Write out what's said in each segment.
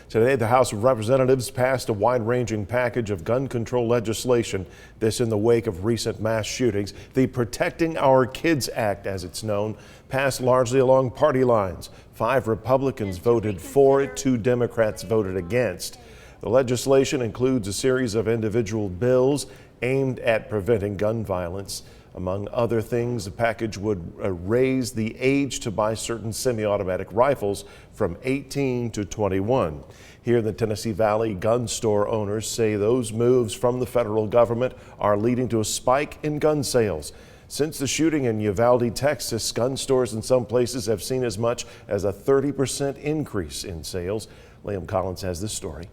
Today, the House of Representatives passed a wide-ranging package of gun control legislation. This in the wake of recent mass shootings. The Protecting Our Kids Act, as it's known, passed largely along party lines. 5 Republicans voted for it, 2 Democrats voted against. The legislation includes a series of individual bills aimed at preventing gun violence. Among other things, the package would raise the age to buy certain semi-automatic rifles from 18 to 21. Here in the Tennessee Valley, gun store owners say those moves from the federal government are leading to a spike in gun sales. Since the shooting in Uvalde, Texas, gun stores in some places have seen as much as a 30% increase in sales. Liam Collins has this story.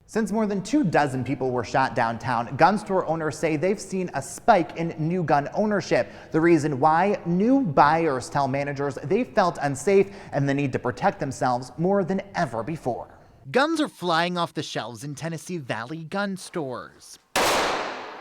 Since more than 24 people were shot downtown, gun store owners say they've seen a spike in new gun ownership. The reason why? New buyers tell managers they felt unsafe and the need to protect themselves more than ever before. Guns are flying off the shelves in Tennessee Valley gun stores.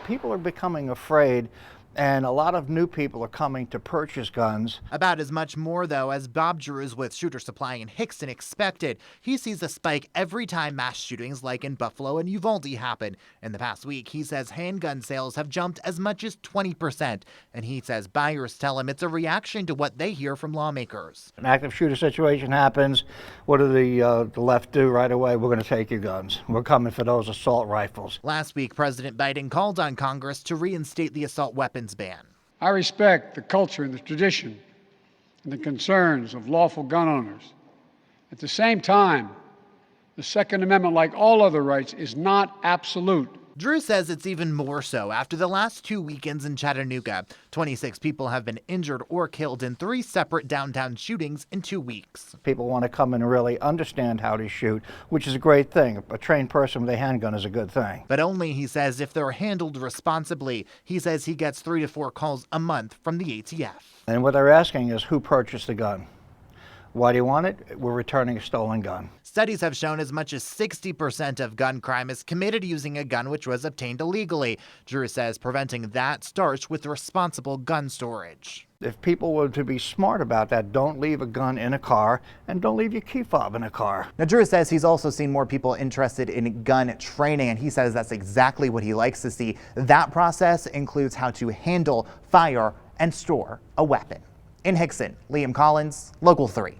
People are becoming afraid, and a lot of new people are coming to purchase guns. About as much more, though, as Bob Drews with Shooter Supply in Hixson expected. He sees a spike every time mass shootings like in Buffalo and Uvalde happen. In the past week, he says handgun sales have jumped as much as 20%. And he says buyers tell him it's a reaction to what they hear from lawmakers. An active shooter situation happens. What do the left do right away? We're going to take your guns. We're coming for those assault rifles. Last week, President Biden called on Congress to reinstate the assault weapons ban. I respect the culture and the tradition and the concerns of lawful gun owners. At the same time, the Second Amendment, like all other rights, is not absolute. Drew says it's even more so after the last 2 weekends in Chattanooga. 26 people have been injured or killed in 3 separate downtown shootings in 2 weeks. People want to come and really understand how to shoot, which is a great thing. A trained person with a handgun is a good thing. But only, he says, if they're handled responsibly. He says he gets 3 to 4 calls a month from the ATF. And what they're asking is who purchased the gun? Why do you want it? We're returning a stolen gun. Studies have shown as much as 60% of gun crime is committed using a gun which was obtained illegally. Drew says preventing that starts with responsible gun storage. If people were to be smart about that, don't leave a gun in a car and don't leave your key fob in a car. Now, Drew says he's also seen more people interested in gun training, and he says that's exactly what he likes to see. That process includes how to handle, fire, and store a weapon. In Hixson, Liam Collins, Local 3.